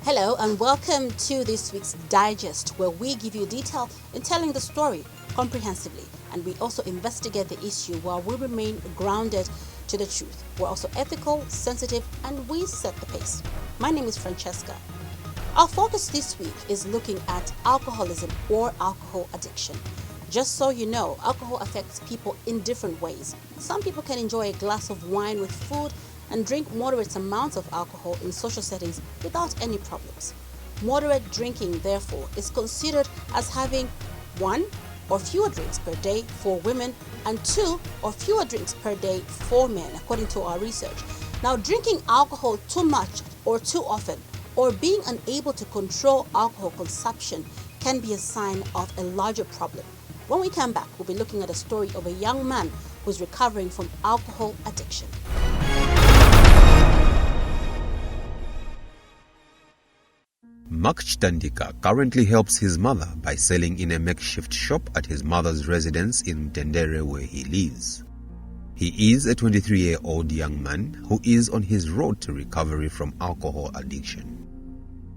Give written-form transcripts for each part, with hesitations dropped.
Hello and welcome to this week's Digest, where we give you detail in telling the story comprehensively, and we also investigate the issue while we remain grounded to the truth. We're also ethical, sensitive, and we set the pace. My name is Francesca. Our focus this week is looking at alcoholism or alcohol addiction. Just so you know, alcohol affects people in different ways. Some people can enjoy a glass of wine with food and drink moderate amounts of alcohol in social settings without any problems. Moderate drinking, therefore, is considered as having 1 or fewer drinks per day for women and 2 or fewer drinks per day for men, according to our research. Now, drinking alcohol too much or too often, or being unable to control alcohol consumption, can be a sign of a larger problem. When we come back, we'll be looking at a story of a young man who's recovering from alcohol addiction. Mark Chitandika currently helps his mother by selling in a makeshift shop at his mother's residence in Tendere, where he lives. He is a 23-year-old young man who is on his road to recovery from alcohol addiction.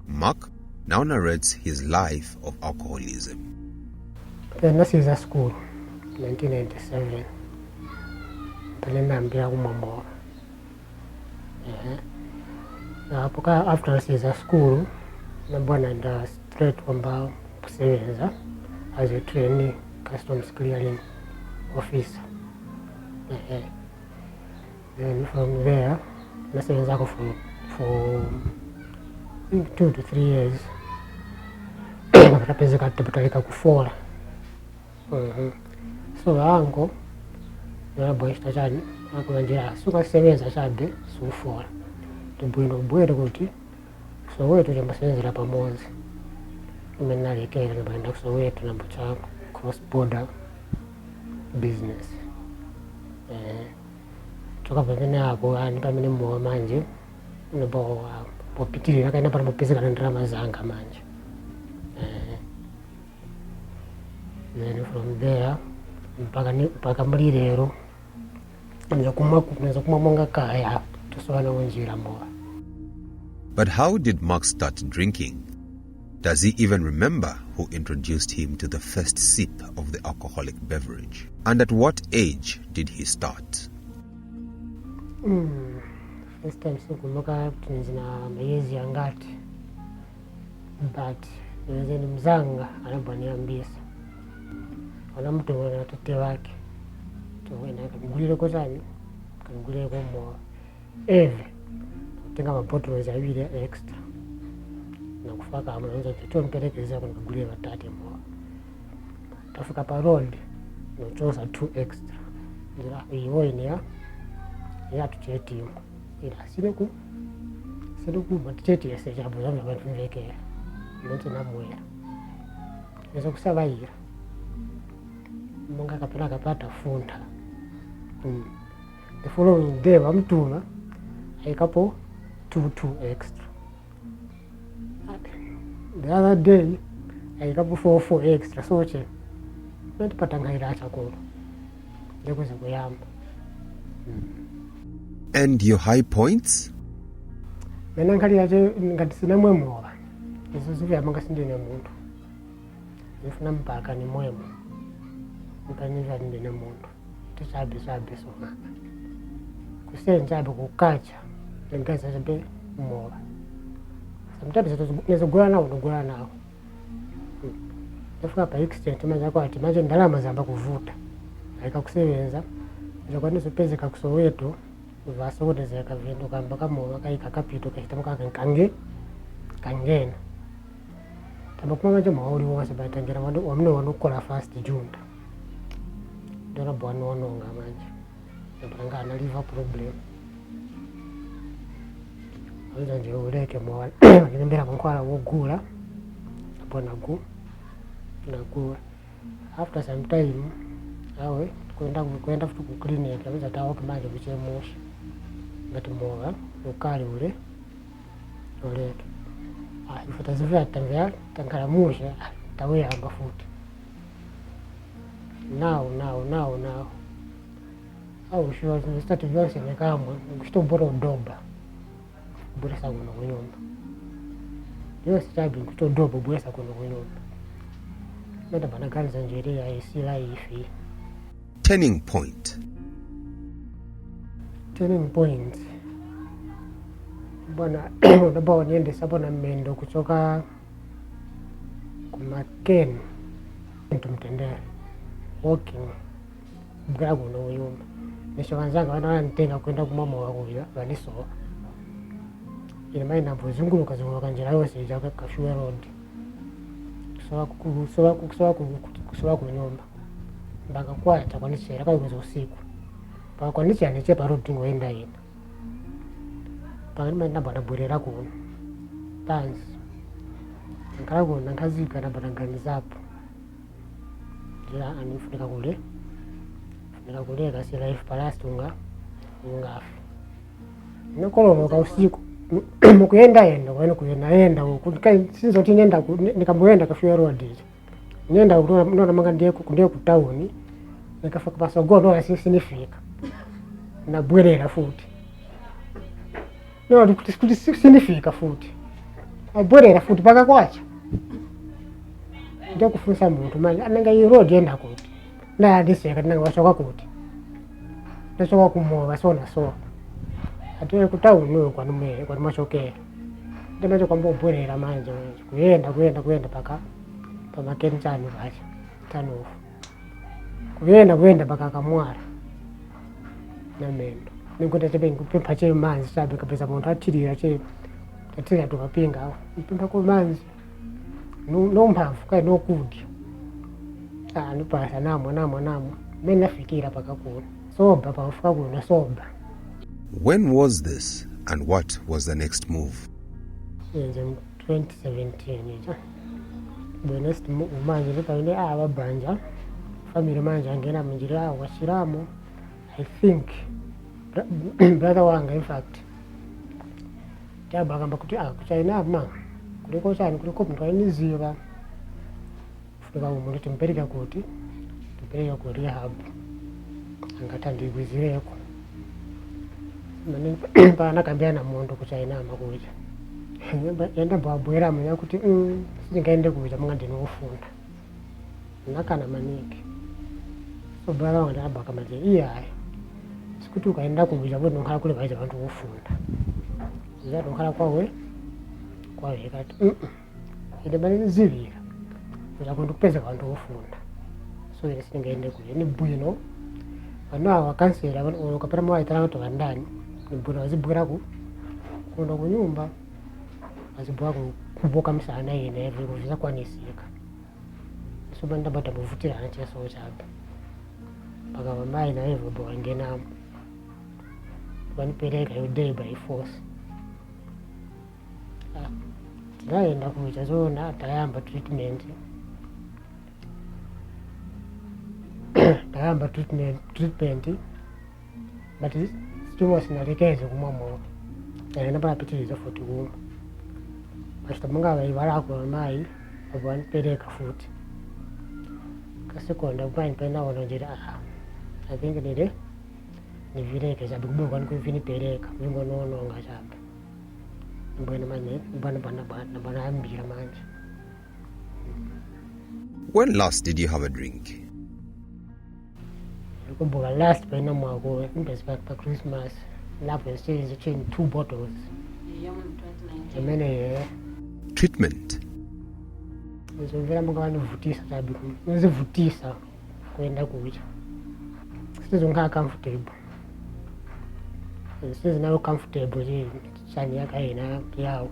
Mark now narrates his life of alcoholism. Then I was at school, 1997. After I was at school, I went straight from Phiri as a trainee customs clearing officer. Then from there, I was for 2 to 3 years. I was so ango boyista chani akulanjira sukasebenza chabe sufora tubwino kuti Soweto chamasenzera pamodzi imene nalekera ndaenda ku Soweto nambocha cross border business toka pamene apo ani pamene mmowa manje ndipo popitirira kaenda pano mopezeka ndalama zanga manje. Then from there, mpaka muri lero nza kumamonga kaya tosowana wenjira mowa. But how did Mark start drinking? Does he even remember who introduced him to the first sip of the alcoholic beverage? And at what age did he start? First time sikumbuka tunzina mayezi yangati, but nzeni mzanga anabaniambisa. Wana mtu wana tate wake tuwena kanigulire ko chani kanigulire ko mo eve tenga mabottle za abiri extra na kufaka amanaanza chocho mpelekeza kanigulire batatu mo tafika pa road no chosa 2 extra ngira iyo ine ya tucheti ila siku maticheti yase jabo zamwe bantu veke nto na moya nzo kusabaira munga kapena kapata funda. The following day wamtuma aikapo 2 extra. The other day aikapo 4 extra so che natipata ngaira chakolo ndekuze kuyamba. And your high points? Mena nkali yaje ngati sina mwemo izo zivya manga sindine muntu zifuna mpaka ni mwemo mpanyiza ndine muntu tisabe sona kusenza abe kukacha lengaza zabe mowa sometimes nezogula nawo tafika pa extent manja kwa ati manje ndalama zamba kuvuta aika kusebenza njokwani zopezeka ku Soweto vasokotezeka vintu kamba kamowa kaika kapito kahitamuka kangena tambakuma manje mauli wose batangira wamno wanokola fast junta ndona bwana wanonga manje ndanga na liver problem aliza nje uleke mwana nembera mkwala wogula bwana nagula after some time awe kwenda futu ku clinic abiza tawo kamaje bichemusha ngati mowa ukali ule oleke ifuta zivya tangya tankaramusha tawe amba futi now au sure start vyose nekamo kushito bora doba bora sana kunyumba ndiyo sitabi kutodobo bwesa kuno kunyumba menda banaganiza njeri ayisila ifi. Turning point. Turning point bwana ndaba niendesa bona mmendo kuchoka kumakeni ntumtendere walking mgara kuno kunyumba nisho wanzanga wananitenga kwenda kumama wakuya vanisowa ine mai nambozunguluka njira yose ija Kashua Road kusowa kunyumba mpaka kwata kwanichera kwaikweza usiku mpaka kwanichera nechepa road ngoenda ina mpaka nima ndambonabwerera kuno pansi nkala kuno nkazika ndambonaganizapo njira anifunika kule kasi life palast ungafi nikolonoka usiku mukuyenda kwene kuyendaenda sizoti nenda nikamboenda Kashua Road nenda nona manga ndiye kutauni nikafika pasogono na sisi nifika nabwerera futi no kuti sinifika futi abwerera futi paka kwacha ndio kufunza muntu manje ananga iyi road yenda kuti na ndiseka nanga washoka kuti ndashoka kumova sona so atiwe kutauni kwa mashokera ndemacho kwambobwerera manje kuyenda paka pamakeni chani vacha tanofu kuyenda paka Kamwara namendo nikuti chepe ngupempa che manzi sabe kapesa muntu atirira tukapinga mpempa ko manzi no mphamvu kai no kudya nipasa namo mimi nafikira paka kuno soba pakufika kuno soba. When was this and what was the next move? In 2017 bwenest manje nipaine Banda family manje angena munjira washiramo I think brother wanga in fact tabagamba kuti kuchaina ma kuliko chani kuliko mtu ainiziva funika umuntu timpereka kuti ku rehab angatandibwizireko mane pana kambia na muntu kuchaina makuja yenda babwera munya kuti singaende kuja manga ndinofunda nakana maniki so brother wanga abaka maje iyaye sikuti ukaenda kuja bwo nkhala kule baje abantu kufunda zado nkhala kwawe kati ide bali zivira kuja kundupeza abantu kufunda so ile singaende kuja ni bwino ana wakansera ukapera mwa itara to ndani ni bwino azibwera kuno kunyumba azibwa kuboka msana ine every kuza kwanisika so banda bata buvutira anje so chapa paka mama na hivyo bo ngena wanipeleka day by force naenda kuja zona tayamba treatment but still sinarekeze kumamo ena barapitiriza futi kuma basta munga bayibara ko mai wanipeleka futi kasekonda kwani pena wanojira I think ni vireke sababu kubwa kwani kuvinipeleka vingo nono ngashamba mbona manye bana ambira manje. When last did you have a drink? Kumbuka last pena mwako mpesa pa Christmas lapho size chain 2 bottles yamene Treatment. Nizovera munga vanivutisa sababu nizivutisa kwenda kuja sizonga comfortable sizina comfortable chani yakaina yao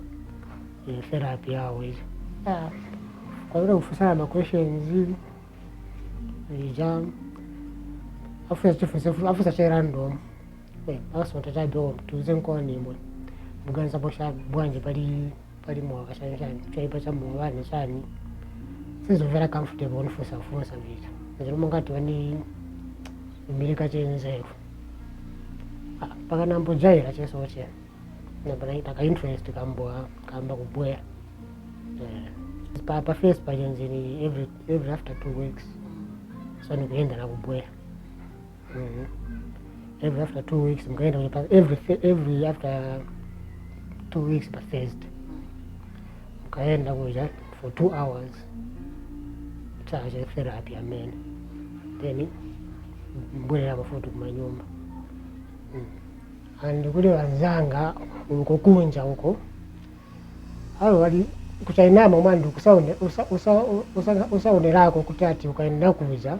therapy yao hizo kwa vile ufusana ma questions jam afisa cha random aso tatabe tuze nkoni mwe muganza bosha bwanje pali mwaka chani chaipa cha mwani chani sizovera comfortable ufusa vita ndio mungati wani Amerika chenzeru paka nambo jaira chesoche na bana itaka interest kamba kubwera pa face pa jenzini every after 2 weeks so nikuenda na kubwera every after 2 weeks mkaenda every after 2 weeks pa Thursday ukaenda kuja for 2 hours chaje therapy amene then mbwera mafuta kumanyumba and kule wanzanga ukukunja huko hao wali kuchainama mwandu kusaune usaune lako kutati ukaenda kuza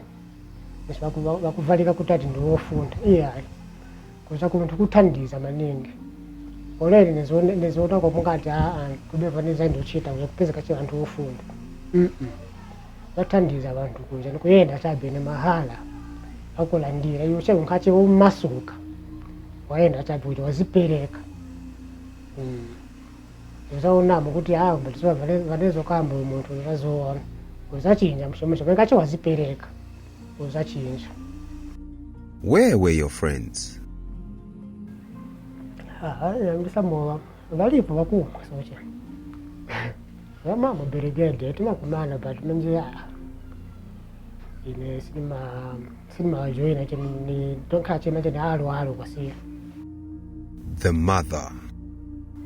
bakuvalika kutati ndio ofunda iyayi kuza kumuntu kuthandiza maningi olele nezona ko mukati kubeva nezaindi uchita kupeza kachi vantu ofunda vathandiza abantu kuza nikuyenda chabene mahala akulandira yoshe unkache umasuka waenda chapi kuti wazipereka uzaonamo kuti mbatiziva vanezokamba umuntu uzazoona uzachinja mshomisho vengache wazipereka uzachinja. Where were your friends? Ndisamowa valipo vakumwa soche vamama beregede timakumana but manje ine sinima joina cheni tonkachena cheni alo kwasiya. The mother.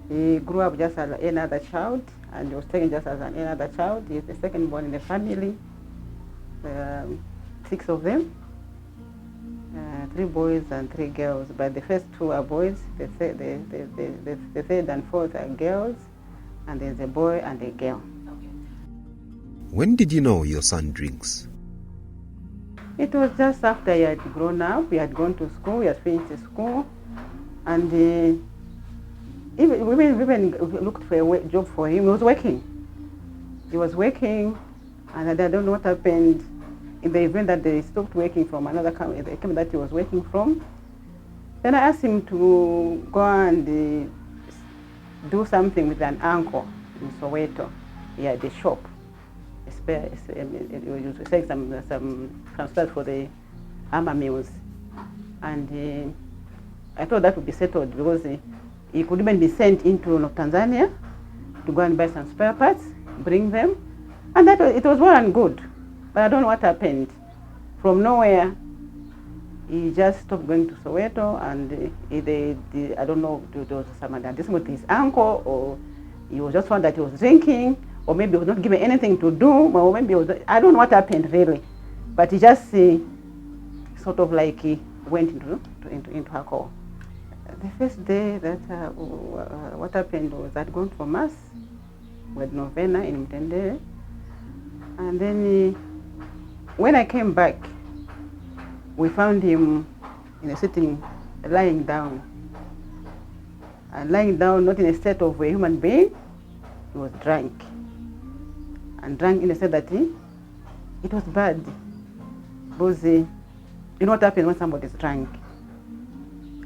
He grew up just as another child and he was taken just as another child. He is the second born in the family, 6 of them, 3 boys and 3 girls. But the first 2 are boys, the third and fourth are girls, and there's a boy and a girl. Okay. When did you know your son drinks? It was just after he had grown up, he had gone to school, he had finished school, and we even looked for a job for him. He was working, and I don't know what happened in the event that they stopped working from another company, the company that he was working from. Then I asked him to go and do something with an uncle in Soweto. He had a shop. He was selling some stuff for the armor mills. And I thought that would be settled because he could even be sent into Tanzania to go and buy some spare parts, bring them. And it was well and good. But I don't know what happened. From nowhere, he just stopped going to Soweto, and I don't know, there was some addition with his uncle, or he was just found that he was drinking, or maybe he was not given anything to do, or maybe I don't know what happened really. But he just sort of like he went into alcohol. The first day that what happened was I'd gone for mass with novena in Mtendere, and then when I came back, we found him lying down. And lying down, not in a state of a human being, he was drunk. And drunk in a state that it was bad. Because you know what happens when somebody is drunk.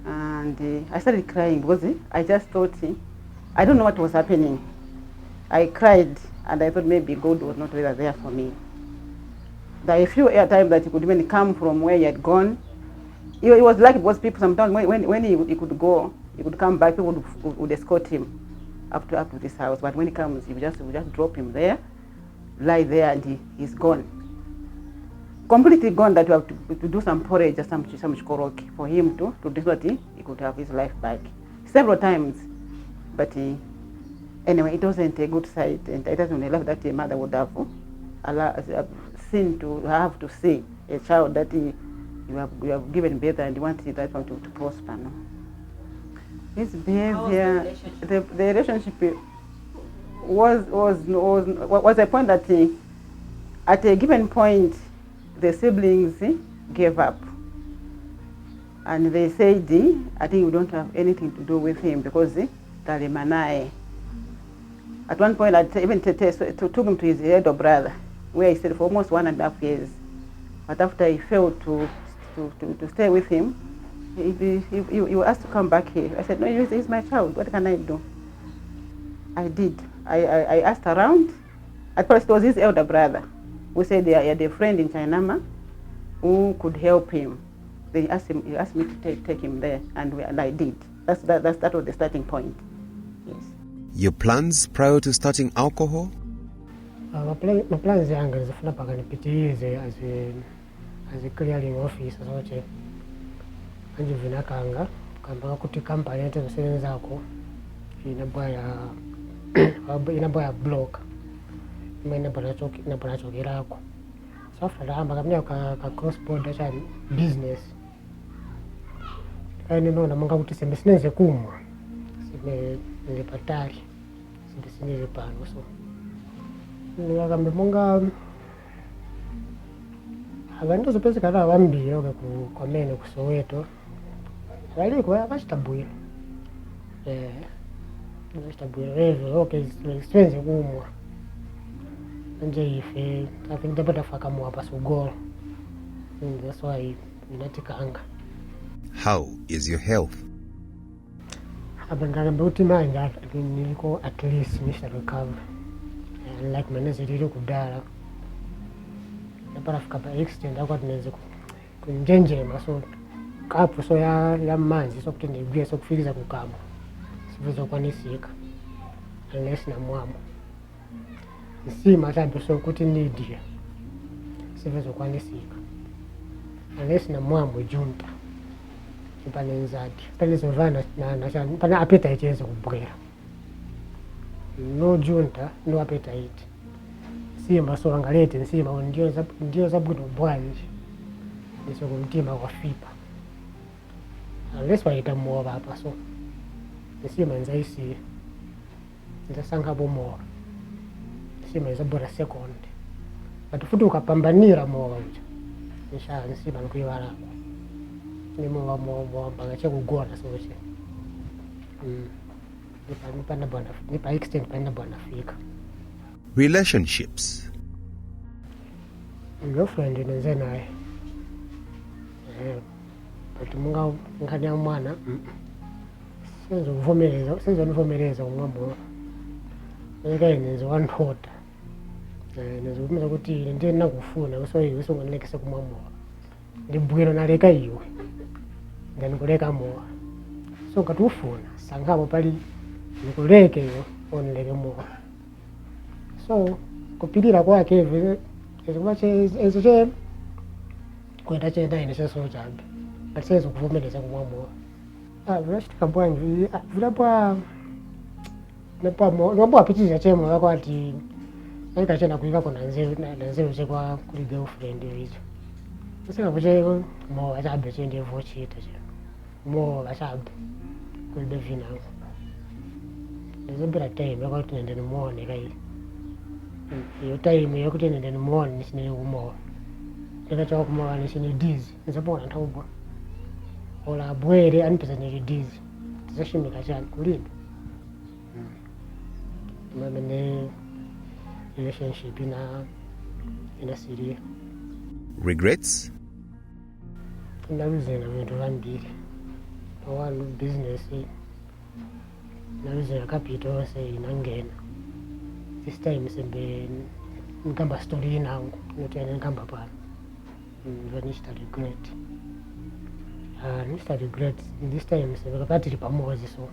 And I started crying because I just thought, I don't know what was happening. I cried, and I thought maybe God was not really there for me. There are a few times that he could even come from where he had gone. He was lucky because people sometimes when he could go, he could come back, people would escort him up to this house. But when he comes, we just drop him there, lie there, and he's gone. Completely gone, that we have to do some porridge or some chikoroki for him to do that he could have his life back. Several times. But anyway, it wasn't a good sight, and it wasn't a life that a mother would have seen to have to see a child that you have given birth and you want that one to prosper. No? His behavior, the relationship was a point that at a given point the siblings gave up, and they said, I think we don't have anything to do with him because Talimanae. At one point, I even took him to his elder brother, where he stayed for almost 1.5 years. But after he failed to stay with him, he asked to come back here. I said, no, he's my child. What can I do? I did. I asked around. At first, it was his elder brother who said he had a friend in Chainama who could help him. He asked me to take him there, and I did. That was the starting point. Yes. Your plans prior to starting alcohol? My plans yangu nizifuna paka nipitilize as a clearing officer soche anje vinakanga kamba kuti company yetu msebenzi zako inabwa ya inambo block imene inapanachokerako. So after that kamenya ka cross border cha business nona manga kuti sembe sineze kumwa sime patali sembe sineze pano. So ngakambe monga abantu zopezeka la vambiri kwamene ku Soweto valiko vachitabwira vachitabwira sipenze kumwa anje ife I think tapata mwa pasogolo. That's why inatikanga. How is your health? Ngakambe kuti manje niliko at least nisha recover. Like maneze lili kudala napara pa extend akwati neze kunjenjema. So kapu so ya manzi so kuti ndigwe so kufiriza kukama sivezo kwanisika unless na mwamo nsima tabe so kuti nidia sivezo kwanisika unless na mwamo junta ipane nzati pale zovana na pana appetite yezo kubwera no junta no appetite sima so angalete nsima ndio zabwino bwanje niso kumtima kwa fipa unless waita mowa hapa. So nsima nzaisi nzasanga bomowa nsima izabora second but futhi ukapambanira mowa uja nisha nsima nkuiwala ni mowa mpaka chekugona soche nipa extend panda bwana fika. Relationships. Girlfriend nenze naye but munga ngani ya mwana senzo nivomereza umwambo nika inenzo wanthota nenzo kumeza kuti ndiye nakufuna so iwe songonekese kumwambo ndibwira naleka iwe ndanikuleka mowa so ngati ufuna sangapo pali nikuleke iwe onileke mowa. So kupilira kwake hivi ezo che kwenda chenda ine seso chabe asezo kuvomereza kumwambo vashtika bwanji vilapa nepo apitiza chemo yakwati aikachena kuika kona nzeru chekwa kuli girlfriend icho usika kuche mo chabe chende vochita che mo chabe kuli bevina nezobira time yakwati nende muone kai iyo time yakuti nende muone nisine kumoa ndikacha kumoa nisine dizi nzabona ntaubo ola bwere anipeza ni dizi tizashimika cyane kulimba mamene relationship ina Syria. Regrets? Naruze na vintu vambiri. One business naruze na capital se inangena. This time sembe nkamba story nangu notene nkamba pana. Vanishta regret. Nishta regret this time sembe kapatiri pamoja so.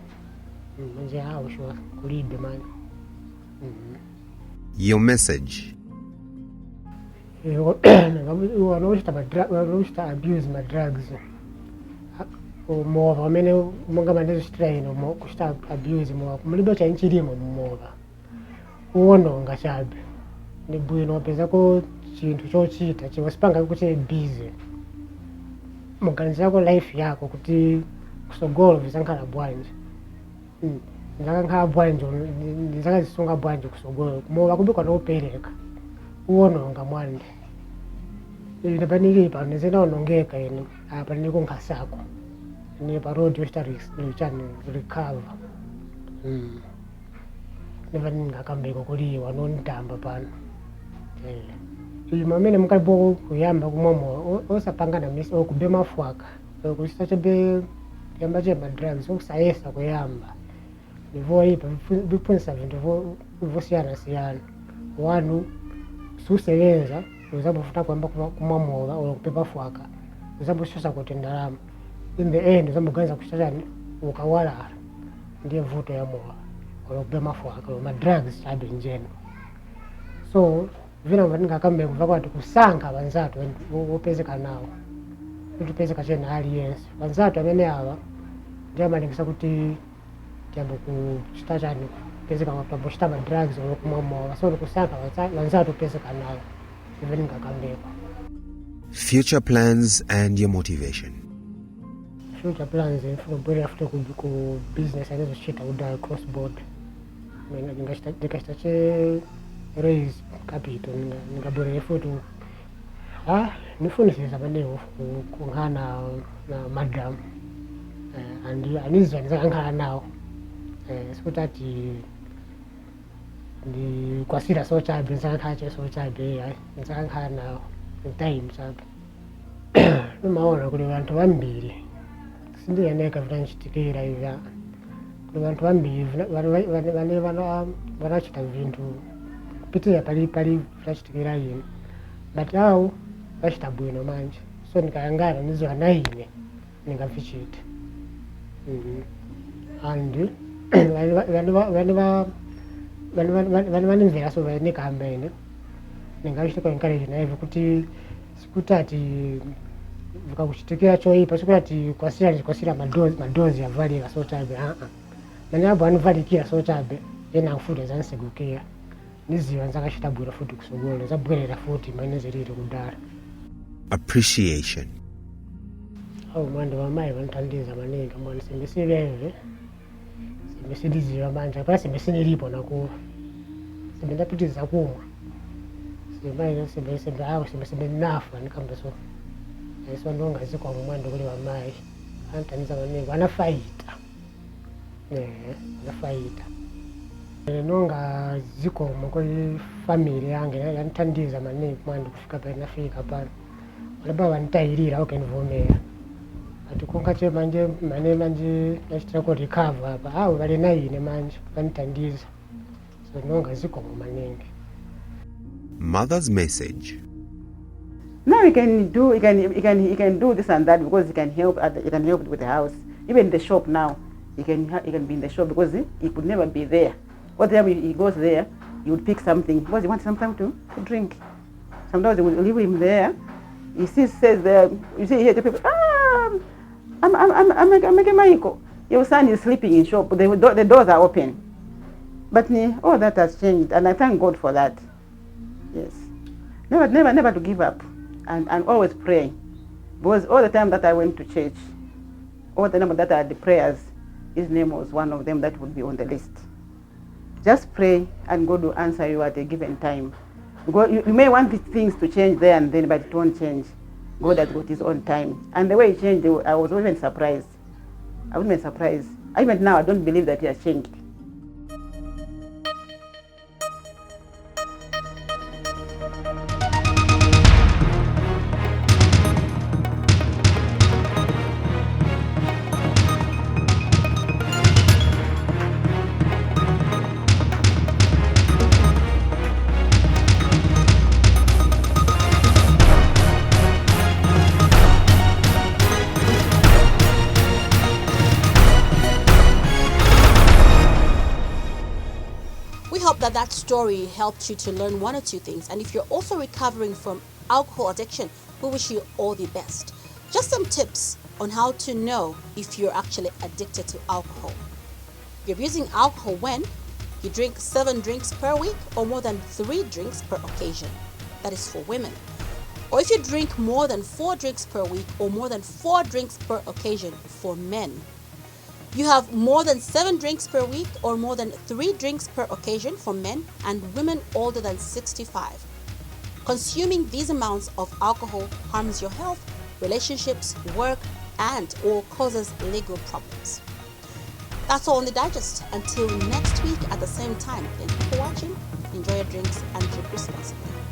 Manje hao shwa kulibe man. Your message. Wanoshta abuse my drugs. Umova wamene munga mandezo strain kushta abuse mwa mulibe cha nchirimo mumova uwononga chabe ni bwino peza ko chintu chochita chiwasipanga kuti busy muganizako life yako kuti kusogolo visankhala bwanje nzakankhala bwanje nzakazisunga bwanje kusogolo kumova kubikwa nopereka uwononga mwande ndapanilipa nezenaonongeka ine apa niko nkasako ni parodi historics nichani recover neva ningakambeko kuliwa nonitamba pano imamene mukalipo kuyamba kumwamo osapangana misi okube mafwaka kuchita chebe yamba chema drugs okusayesa kuyamba nivoipa vipunisa vintu vosiyana wanu susebenza uzabufuna kwamba kumwamola okupepa fwaka uzabushosa kuti ndalama in the end uzambuganza kushachani ukawalala ndiye vuto ya mola okupe mafwaka madrugs chabe njeno so vina vatingakambe kuva kwati kusanga vanzatu wopezeka nawo kuti pezeka chena aliyense vanzatu amene ava ndiamalingisa kuti tiyambo kuchita chani pezeka ngapabhushita madrugs olokumwamowa so ndikusaka vanzatopezeka nayo even ngakambekwa. Future plans and your motivation. Future plans ndifuna kubwerera futi ku business anizochita kudai cross border. Mina ndikachita che raise capital ndingabwerere futi nifunisisa panewo kunghana na madam andizwa ndizakanghala nawo sikuti ati ndikwasira sochabe ndisakanghala che sochabe ndisakanghala nawo time chabe nimaona kuti vantu vambiri sindiyeneka vitanchitikira ivya kuti vantu vambiri vanachita vintu kupitira pali vitanchitikira ine but awo vachita bwino manje so ndikayangana ndizowa naine ndingavichita and vanimvera so vainekahamba ine ndingachita encourage naive kuti sikuti ati vikakuchitikira choipa sikuti ati kwasira madozi avalika sochabe mane abo anovalikira sochabe ena futi zanisegukira niziva nzakachita bwino futi kusogolo zabwerera futi maine ziriri kudara. Appreciation. Mwanda vamai vanothandiza maningi mwana sembesiveve sembesidiziva manje apana sembesiniripo nakuva sembe ndapitiriza kumwa sembe nafa nikambe so so ndongazikwa mumwanda kuli vamai vanothandiza maningi vanafaita vanafaita nonga zikoma kuli family yange yanithandiza maningi mwanda kufika panafika pano valaba vanitayirira ukenivomera ati kungache manje manje nachitira kurecover apa avo vali naine manje vanithandiza so nonga zikoma maningi. Mother's message. Now you can do this and that because you can help with the house. Even the shop now, he can be in the shop because he could never be there. Whatever he goes there, he would pick something because he wants something to drink. Sometimes they will leave him there. He says there, you see here the people, I'm making Michael. Your son is sleeping in shop. The doors are open. But all that has changed, and I thank God for that. Yes, never to give up, and always praying, because all the time that I went to church, all the time that I had the prayers, his name was one of them that would be on the list. Just pray, and God will answer you at a given time. Because you may want things to change there and then, but it won't change. God has got his own time, and the way he changed, I was even surprised. Even now, I don't believe that he has changed. Hope that story helped you to learn one or two things, and if you're also recovering from alcohol addiction, we wish you all the best. Just some tips on how to know if you're actually addicted to alcohol. You're using alcohol when you drink 7 drinks per week or more than 3 drinks per occasion. That is for women. Or if you drink more than 4 drinks per week or more than 4 drinks per occasion for men. You have more than 7 drinks per week or more than 3 drinks per occasion for men and women older than 65. Consuming these amounts of alcohol harms your health, relationships, work, and or causes legal problems. That's all on The Digest. Until next week at the same time, thank you for watching. Enjoy your drinks and drink responsibly.